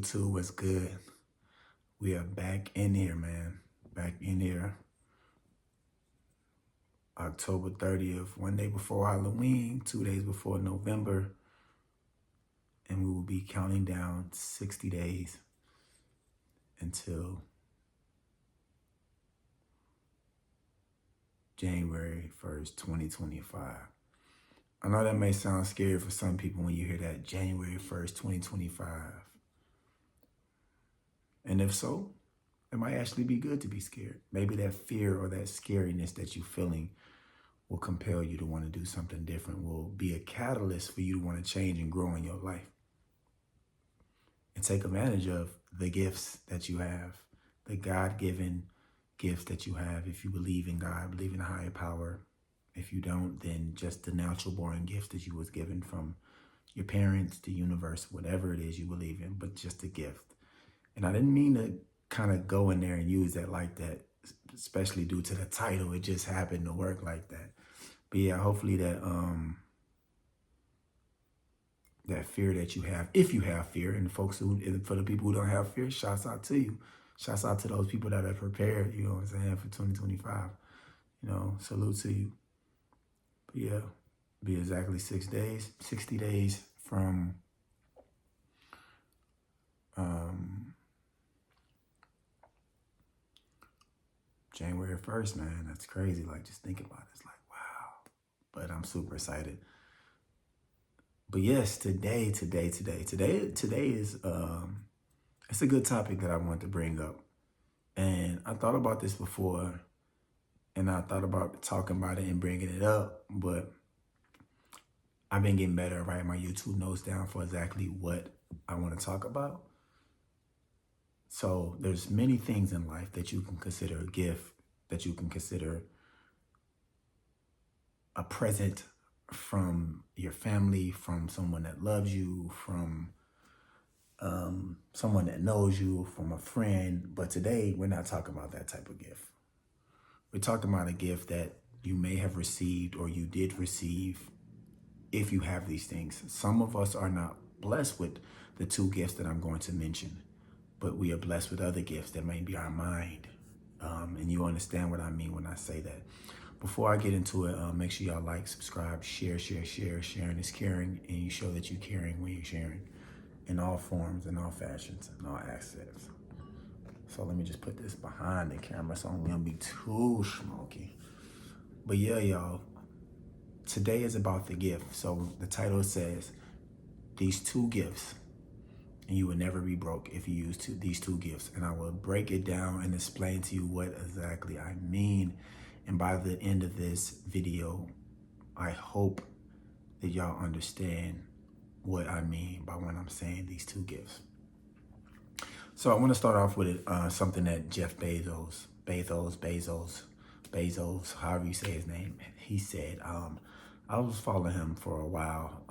YouTube was good. We are back in here, man. Back in here. October 30th, one day before Halloween, 2 days before November. And we will be counting down 60 days until January 1st, 2025. I know that may sound scary for some people when you hear that January 1st, 2025. And if so, it might actually be good to be scared. Maybe that fear or that scariness that you're feeling will compel you to want to do something different, will be a catalyst for you to want to change and grow in your life. And take advantage of the gifts that you have, the God-given gifts that you have. If you believe in God, believe in a higher power. If you don't, then just the natural born gifts that you was given from your parents, the universe, whatever it is you believe in, but just a gift. And I didn't mean to kind of go in there and use that like that, especially due to the title. It just happened to work like that. But yeah, hopefully that that fear that you have, if you have fear, and folks who, and for the people who don't have fear, shouts out to you. Shouts out to those people that are prepared, you know what I'm saying, for 2025. You know, salute to you. But yeah, be exactly 6 days, 60 days from January 1st, man. That's crazy. Like, just think about it. It's like, wow. But I'm super excited. But yes, today is, it's a good topic that I want to bring up. And I thought about this before, and I thought about talking about it and bringing it up, but I've been getting better at writing my YouTube notes down for exactly what I want to talk about. So there's many things in life that you can consider a gift, that you can consider a present from your family, from someone that loves you, from someone that knows you, from a friend. But today, we're not talking about that type of gift. We're talking about a gift that you may have received or you did receive if you have these things. Some of us are not blessed with the two gifts that I'm going to mention, but we are blessed with other gifts that may be our mind. And you understand what I mean when I say that. Before I get into it, make sure y'all like, subscribe, share. Sharing is caring, and you show that you're caring when you're sharing in all forms, in all fashions, in all accents. So let me just put this behind the camera so I'm gonna be too smoky. But yeah, y'all, today is about the gift. So the title says, these two gifts, and you will never be broke if you use these two gifts. And I will break it down and explain to you what exactly I mean. And by the end of this video, I hope that y'all understand what I mean by when I'm saying these two gifts. So I want to start off with something that Jeff Bezos, however you say his name, he said. I was following him for a while,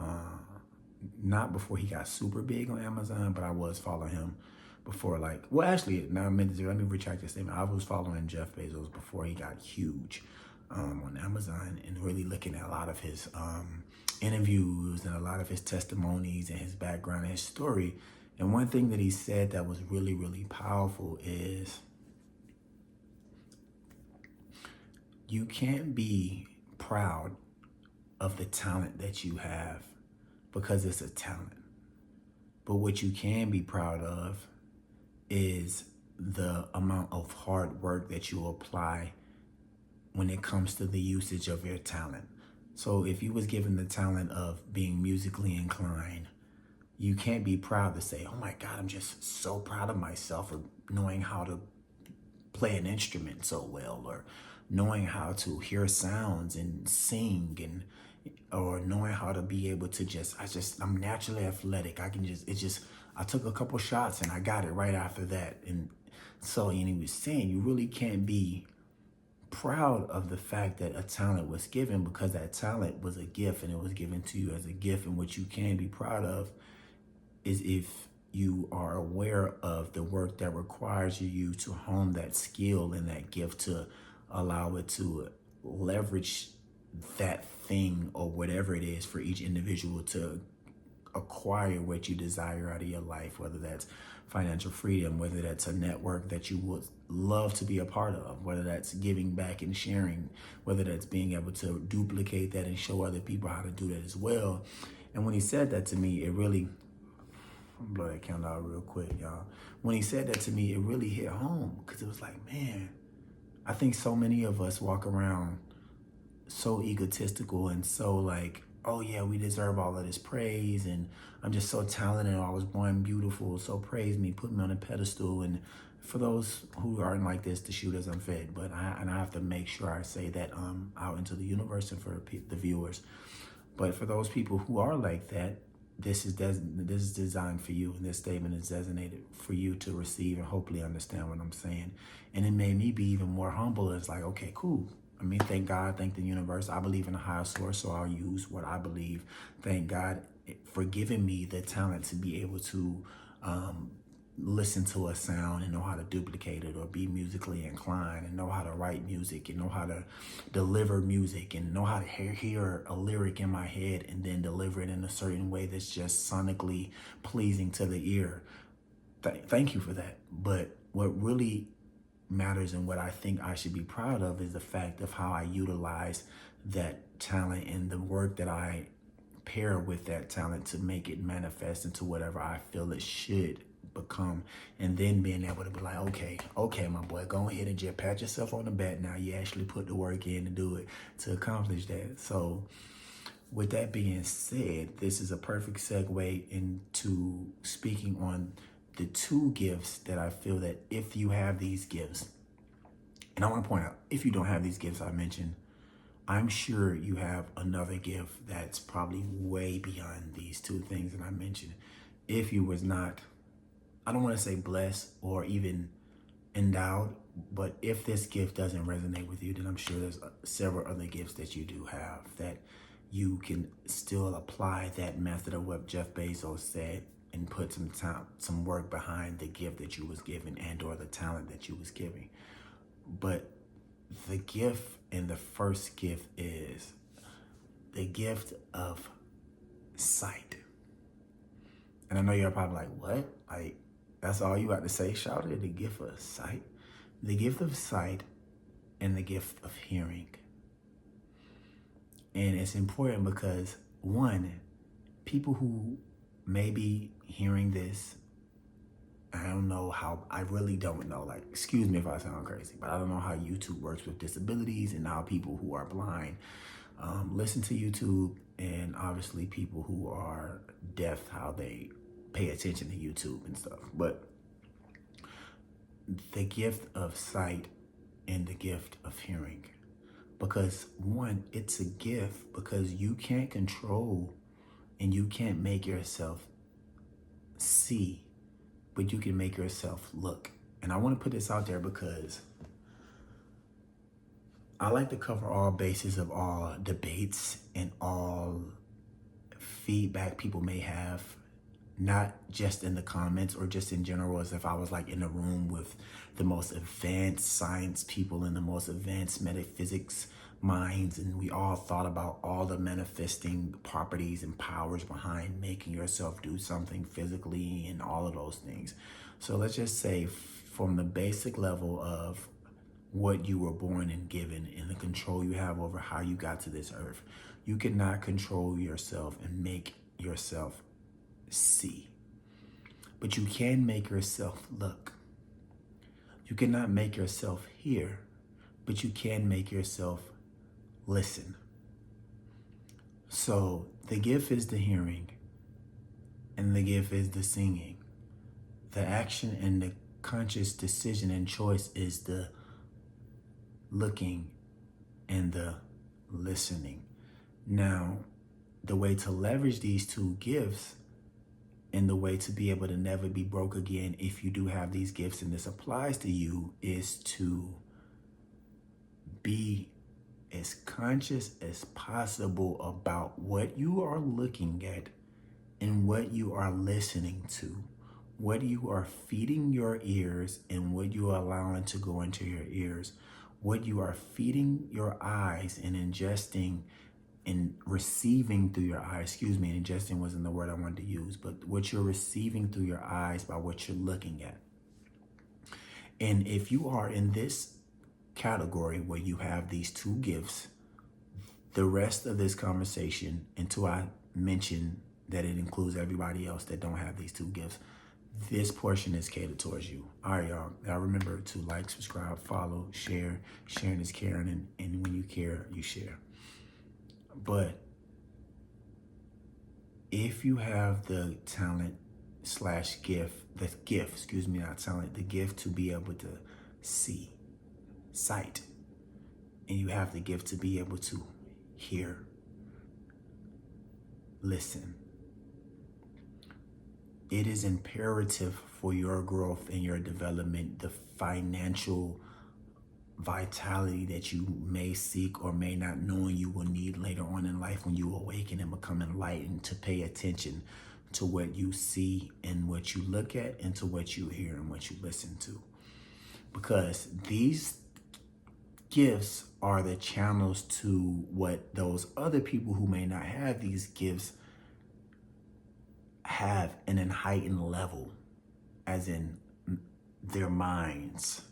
not before he got super big on Amazon, but I was following him before, like, well, actually, now let me retract this statement. I was following Jeff Bezos before he got huge on Amazon, and really looking at a lot of his interviews and a lot of his testimonies and his background and his story. And one thing that he said that was really, really powerful is you can't be proud of the talent that you have because it's a talent. But what you can be proud of is the amount of hard work that you apply when it comes to the usage of your talent. So if you was given the talent of being musically inclined, you can't be proud to say, oh my God, I'm just so proud of myself for knowing how to play an instrument so well, or knowing how to hear sounds and sing, and or knowing how to be able to I'm naturally athletic. I took a couple shots and I got it right after that. And so, and he was saying, you really can't be proud of the fact that a talent was given, because that talent was a gift and it was given to you as a gift. And what you can be proud of is if you are aware of the work that requires you to hone that skill and that gift to allow it to leverage that thing or whatever it is for each individual to acquire what you desire out of your life, whether that's financial freedom, whether that's a network that you would love to be a part of, whether that's giving back and sharing, whether that's being able to duplicate that and show other people how to do that as well. And when he said that to me, it really, I'm gonna blow that candle out real quick, y'all. When he said that to me, it really hit home, because it was like, man, I think so many of us walk around so egotistical and so like, oh yeah, we deserve all of this praise, and I'm just so talented, I was born beautiful, so praise me, put me on a pedestal. And for those who aren't like this, the shooters unfed, but I have to make sure I say that out into the universe and for the viewers. But for those people who are like that, this is designed for you, and this statement is designated for you to receive and hopefully understand what I'm saying. And it made me be even more humble. It's like, okay, cool. I mean, thank God, thank the universe. I believe in a higher source, so I'll use what I believe. Thank God for giving me the talent to be able to listen to a sound and know how to duplicate it, or be musically inclined and know how to write music and know how to deliver music and know how to hear a lyric in my head and then deliver it in a certain way that's just sonically pleasing to the ear. Thank you for that. But what really matters and what I think I should be proud of is the fact of how I utilize that talent and the work that I pair with that talent to make it manifest into whatever I feel it should become. And then being able to be like, okay, my boy, go ahead and just pat yourself on the back. Now you actually put the work in to do it, to accomplish that. So with that being said, this is a perfect segue into speaking on the two gifts that I feel that if you have these gifts, and I want to point out, if you don't have these gifts I mentioned, I'm sure you have another gift that's probably way beyond these two things that I mentioned. If you was not, I don't want to say blessed or even endowed, but if this gift doesn't resonate with you, then I'm sure there's several other gifts that you do have that you can still apply that method of what Jeff Bezos said and put some time, some work behind the gift that you was given and or the talent that you was giving. But the gift, and the first gift is the gift of sight. And I know you're probably like, what? Like, that's all you got to say, shout it? The gift of sight? The gift of sight and the gift of hearing. And it's important because, one, people who may be hearing this, I don't know how, I really don't know, like, excuse me if I sound crazy, but I don't know how YouTube works with disabilities and how people who are blind listen to YouTube, and obviously people who are deaf, how they pay attention to YouTube and stuff. But the gift of sight and the gift of hearing, because one, it's a gift because you can't control and you can't make yourself see, but you can make yourself look. And I want to put this out there because I like to cover all bases of all debates and all feedback people may have, not just in the comments or just in general, as if I was like in a room with the most advanced science people and the most advanced metaphysics minds, and we all thought about all the manifesting properties and powers behind making yourself do something physically and all of those things. So let's just say from the basic level of what you were born and given and the control you have over how you got to this earth, you cannot control yourself and make yourself see, but you can make yourself look. You cannot make yourself hear, but you can make yourself listen. So the gift is the hearing and the gift is the singing. The action and the conscious decision and choice is the looking and the listening. Now, the way to leverage these two gifts and the way to be able to never be broke again if you do have these gifts and this applies to you is to be as conscious as possible about what you are looking at and what you are listening to, what you are feeding your ears and what you are allowing to go into your ears, what you are feeding your eyes and ingesting and receiving through your eyes, excuse me, and ingesting wasn't the word I wanted to use, but what you're receiving through your eyes by what you're looking at. And if you are in this category where you have these two gifts, the rest of this conversation, until I mention that it includes everybody else that don't have these two gifts, this portion is catered towards you. All right, y'all. Now remember to like, subscribe, follow, share. Sharing is caring, and when you care, you share. But if you have the talent / gift, the gift to be able to see, sight, and you have the gift to be able to hear, listen, it is imperative for your growth and your development, the financial vitality that you may seek or may not knowing you will need later on in life when you awaken and become enlightened, to pay attention to what you see and what you look at, and to what you hear and what you listen to. Because these gifts are the channels to what those other people who may not have these gifts have in a heightened level, as in their minds.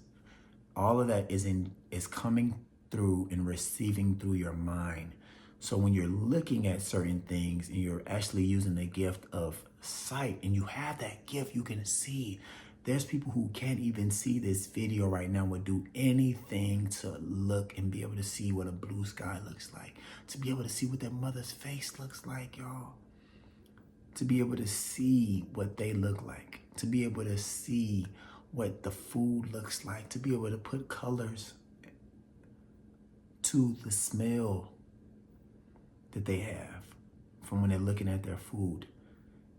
All of that is coming through and receiving through your mind. So when you're looking at certain things and you're actually using the gift of sight, and you have that gift, you can see. There's people who can't even see this video right now, would do anything to look and be able to see what a blue sky looks like, to be able to see what their mother's face looks like, y'all. To be able to see what they look like, to be able to see what the food looks like, to be able to put colors to the smell that they have from when they're looking at their food.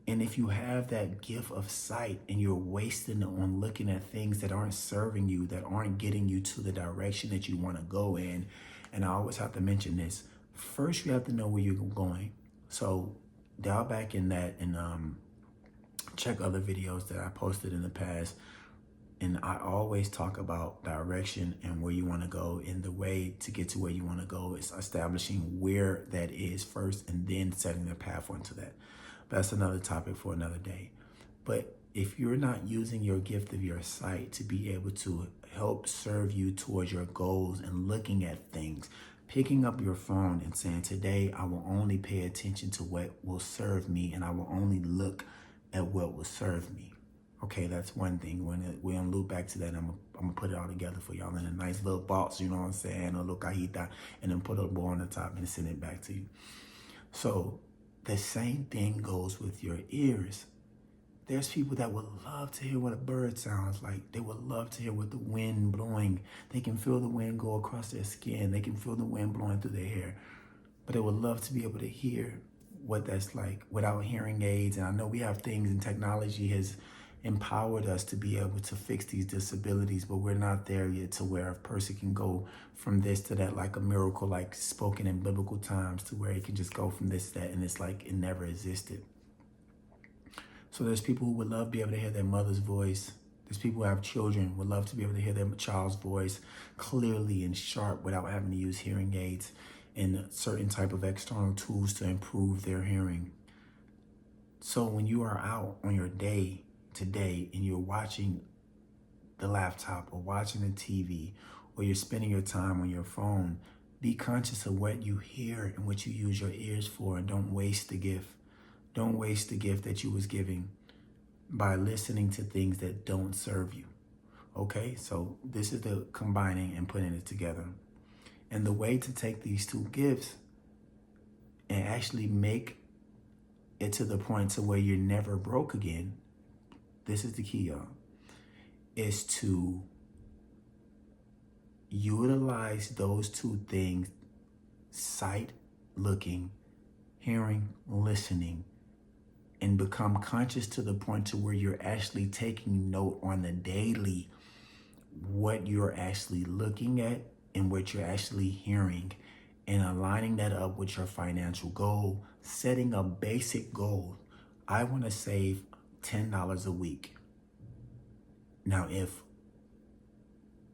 And if you have that gift of sight and you're wasting it on looking at things that aren't serving you, that aren't getting you to the direction that you want to go in, and I always have to mention this, first you have to know where you're going. So dial back in that and check other videos that I posted in the past. And I always talk about direction and where you want to go, and the way to get to where you want to go is establishing where that is first and then setting the path onto that. But that's another topic for another day. But if you're not using your gift of your sight to be able to help serve you towards your goals and looking at things, picking up your phone and saying, today I will only pay attention to what will serve me, and I will only look at what will serve me. Okay, that's one thing. When we're gonna loop back to that, I'm gonna put it all together for y'all in a nice little box, you know what I'm saying, a little cajita, and then put a bow on the top and send it back to you. So the same thing goes with your ears. There's people that would love to hear what a bird sounds like. They would love to hear what the wind blowing. They can feel the wind go across their skin. They can feel the wind blowing through their hair. But they would love to be able to hear what that's like without hearing aids. And I know we have things, and technology has empowered us to be able to fix these disabilities, but we're not there yet to where a person can go from this to that like a miracle, like spoken in biblical times, to where it can just go from this to that, and it's like it never existed. So there's people who would love to be able to hear their mother's voice. There's people who have children, would love to be able to hear their child's voice clearly and sharp without having to use hearing aids and certain type of external tools to improve their hearing. So when you are out on your day today and you're watching the laptop or watching the TV, or you're spending your time on your phone, be conscious of what you hear and what you use your ears for, and don't waste the gift. Don't waste the gift that you was giving by listening to things that don't serve you. Okay, so this is the combining and putting it together. And the way to take these two gifts and actually make it to the point to where you're never broke again, this is the key, y'all, is to utilize those two things, sight, looking, hearing, listening, and become conscious to the point to where you're actually taking note on the daily what you're actually looking at and what you're actually hearing, and aligning that up with your financial goal, setting a basic goal. I want to save $10 a week. Now, if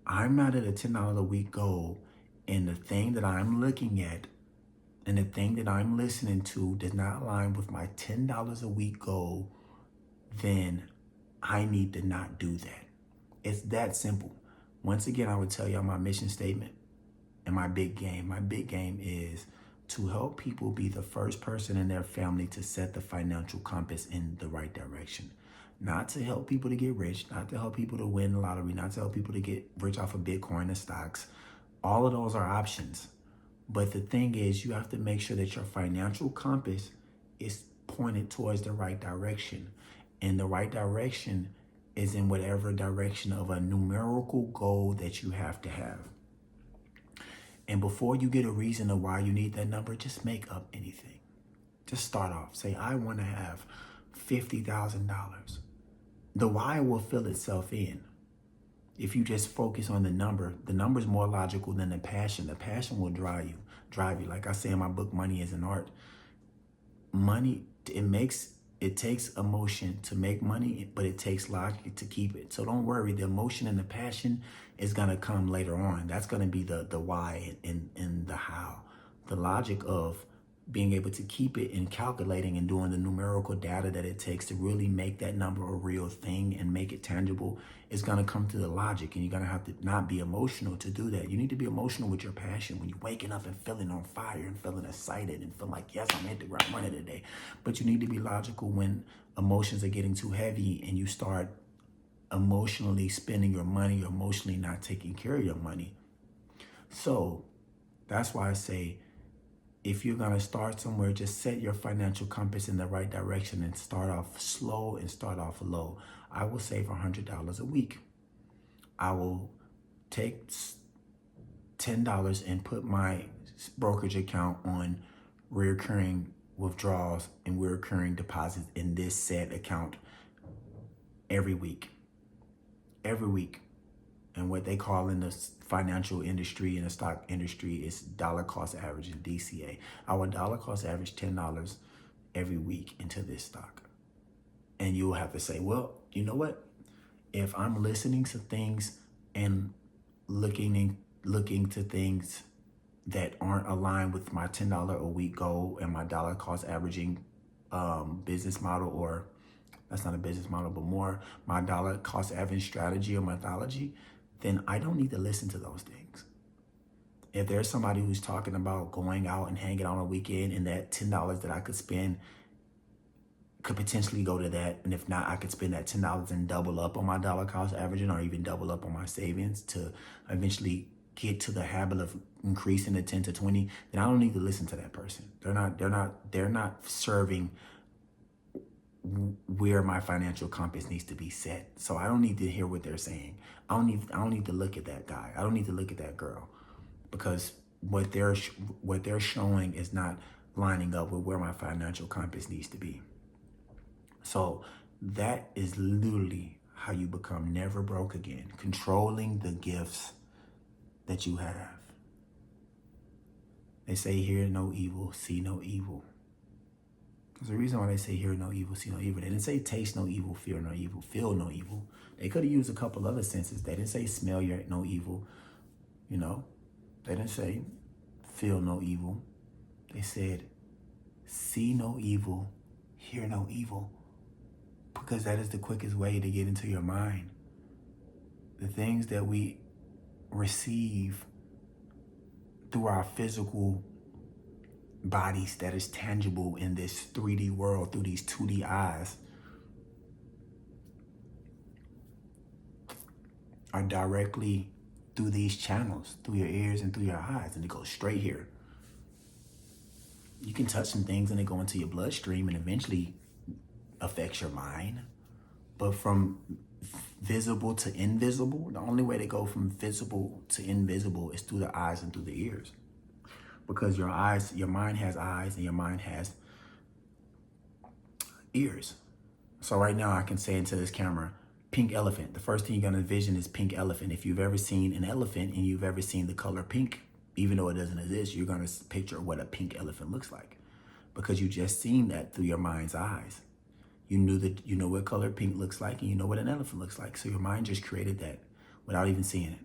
I'm not at a $10 a week goal, and the thing that I'm looking at and the thing that I'm listening to does not align with my $10 a week goal, then I need to not do that. It's that simple. Once again, I would tell y'all my mission statement and my big game. My big game is to help people be the first person in their family to set the financial compass in the right direction. Not to help people to get rich, not to help people to win the lottery, not to help people to get rich off of Bitcoin and stocks. All of those are options. But the thing is, you have to make sure that your financial compass is pointed towards the right direction. And the right direction is in whatever direction of a numerical goal that you have to have. And before you get a reason of why you need that number, just make up anything. Just start off. Say, I want to have $50,000. The why will fill itself in. If you just focus on the number is more logical than the passion. The passion will drive you. Like I say in my book, Money is an Art. Money, it takes emotion to make money, but it takes logic to keep it. So don't worry, the emotion and the passion is gonna come later on. That's gonna be the why and the how. The logic of being able to keep it and calculating and doing the numerical data that it takes to really make that number a real thing and make it tangible is going to come to the logic, and you're going to have to not be emotional to do that. You need to be emotional with your passion when you're waking up and feeling on fire and feeling excited and feeling like, yes, I'm hit the ground running today. But you need to be logical when emotions are getting too heavy and you start emotionally spending your money or emotionally not taking care of your money. So that's why I say, if you're going to start somewhere, just set your financial compass in the right direction and start off slow and start off low. I will save $100 a week. I will take $10 and put my brokerage account on recurring withdrawals and recurring deposits in this said account every week. And what they call in the financial industry and the stock industry is dollar cost averaging, DCA. Our dollar cost average $10 every week into this stock. And you'll have to say, well, you know what? If I'm listening to things and looking to things that aren't aligned with my $10 a week goal and my dollar cost averaging business model, or that's not a business model, but more my dollar cost average strategy or methodology, then I don't need to listen to those things. If there's somebody who's talking about going out and hanging out on a weekend and that $10 that I could spend could potentially go to that, and if not, I could spend that $10 and double up on my dollar cost averaging or even double up on my savings to eventually get to the habit of increasing the 10 to 20, then I don't need to listen to that person. They're not serving where my financial compass needs to be set. So I don't need to hear what they're saying. I don't need to look at that guy. I don't need to look at that girl, because what they're showing is not lining up with where my financial compass needs to be. So that is literally how you become never broke again, controlling the gifts that you have. They say, hear no evil, see no evil. There's a reason why they say hear no evil, see no evil. They didn't say taste no evil, fear no evil, feel no evil. They could have used a couple other senses. They didn't say smell no evil, They didn't say feel no evil. They said see no evil, hear no evil, because that is the quickest way to get into your mind. The things that we receive through our physical bodies that is tangible in this 3D world through these 2D eyes are directly through these channels, through your ears and through your eyes, and it goes straight here. You can touch some things and they go into your bloodstream and eventually affects your mind. But from visible to invisible, the only way to go from visible to invisible is through the eyes and through the ears. Because your mind has eyes and your mind has ears. So right now I can say into this camera, pink elephant. The first thing you're gonna envision is pink elephant. If you've ever seen an elephant and you've ever seen the color pink, even though it doesn't exist, you're gonna picture what a pink elephant looks like, because you just seen that through your mind's eyes. You know what color pink looks like, and you know what an elephant looks like. So your mind just created that without even seeing it.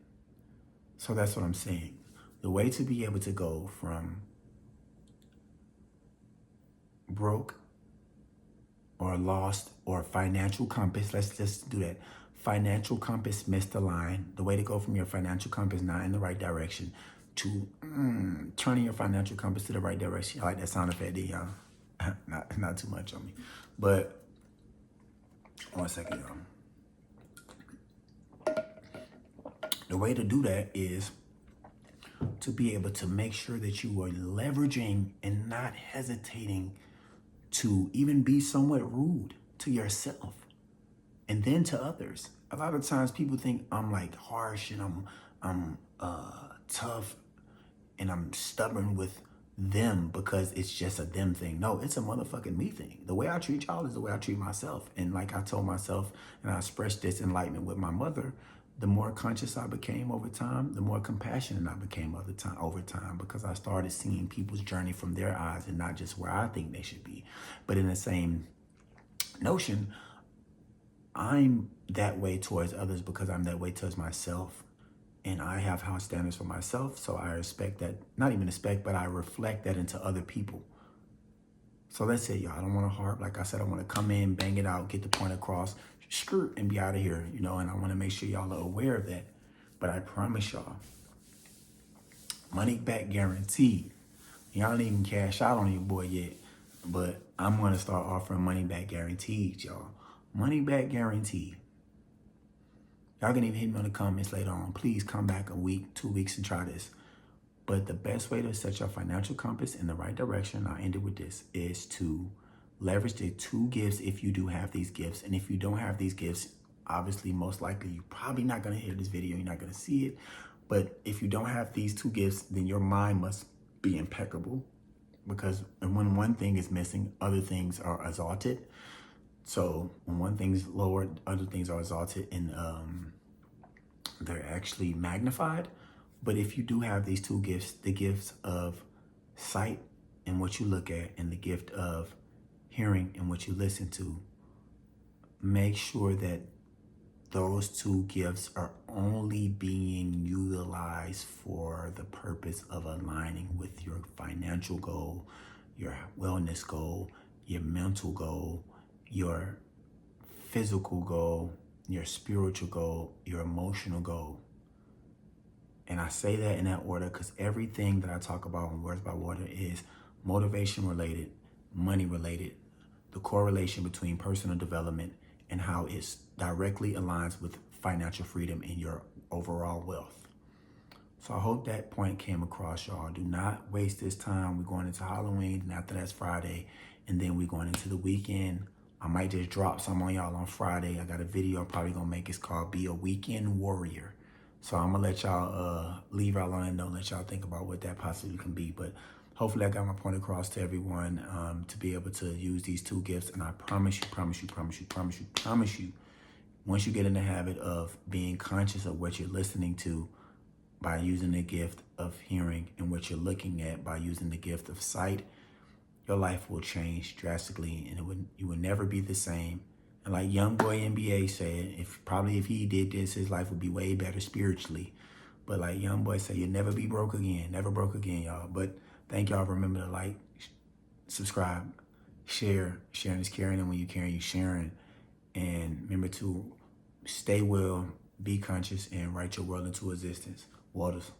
So that's what I'm saying. The way to be able to go from broke or lost or financial compass, let's just do that. Financial compass missed the line. The way to go from your financial compass not in the right direction to turning your financial compass to the right direction. I like that sound effect, y'all. Not too much on me. But 1 second, y'all. The way to do that is to be able to make sure that you are leveraging and not hesitating to even be somewhat rude to yourself and then to others. A lot of times people think I'm like harsh and I'm tough and I'm stubborn with them because it's just a them thing. No, it's a motherfucking me thing. The way I treat y'all is the way I treat myself. And like I told myself, and I expressed this enlightenment with my mother, the more conscious I became over time, the more compassionate I became over time, because I started seeing people's journey from their eyes and not just where I think they should be. But in the same notion, I'm that way towards others because I'm that way towards myself. And I have high standards for myself, so I respect that, not even expect, but I reflect that into other people. So let's say, y'all, I don't want to harp. Like I said, I want to come in, bang it out, get the point across, skirt, and be out of here, and I want to make sure y'all are aware of that. But I promise y'all, money back guaranteed. Y'all didn't even cash out on your boy yet, but I'm going to start offering money back guaranteed, y'all. Money back guaranteed. Y'all can even hit me on the comments later on. Please come back a week, 2 weeks and try this. But the best way to set your financial compass in the right direction, I'll end it with this, is to leverage the 2 gifts if you do have these gifts. And if you don't have these gifts, obviously, most likely, you're probably not going to hear this video. You're not going to see it. But if you don't have these 2 gifts, then your mind must be impeccable. Because when one thing is missing, other things are exalted. So when one thing's lowered, other things are exalted, and they're actually magnified. But if you do have these 2 gifts, the gifts of sight and what you look at, and the gift of hearing and what you listen to, make sure that those 2 gifts are only being utilized for the purpose of aligning with your financial goal, your wellness goal, your mental goal, your physical goal, your spiritual goal, your emotional goal. And I say that in that order because everything that I talk about in Words by Water is motivation related, money related, the correlation between personal development and how it directly aligns with financial freedom and your overall wealth. So I hope that point came across, y'all. Do not waste this time. We're going into Halloween, and after that's Friday, and then we're going into the weekend. I might just drop some on y'all on Friday. I got a video I'm probably gonna make. It's called Be a Weekend Warrior. So I'm gonna let y'all leave y'all on that note, let y'all think about what that possibly can be. But hopefully I got my point across to everyone to be able to use these 2 gifts. And I promise you, once you get in the habit of being conscious of what you're listening to by using the gift of hearing, and what you're looking at by using the gift of sight, your life will change drastically, and you will never be the same. And like Young Boy NBA said, if he did this, his life would be way better spiritually. But like Young Boy said, you'll never be broke again. Never broke again, y'all. But thank y'all. Remember to like, subscribe, share. Sharing is caring, and when you caring, you sharing. And remember to stay well, be conscious, and write your world into existence. Waters.